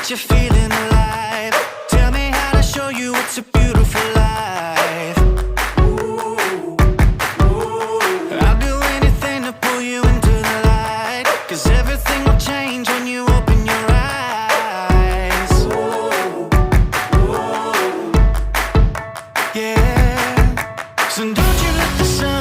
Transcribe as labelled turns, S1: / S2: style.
S1: that you're feeling alive. Tell me how to show you it's a beautiful life. I'll do anything to pull you into the light, 'cause everything will change when you open your eyes. Yeah. So don't you let the sun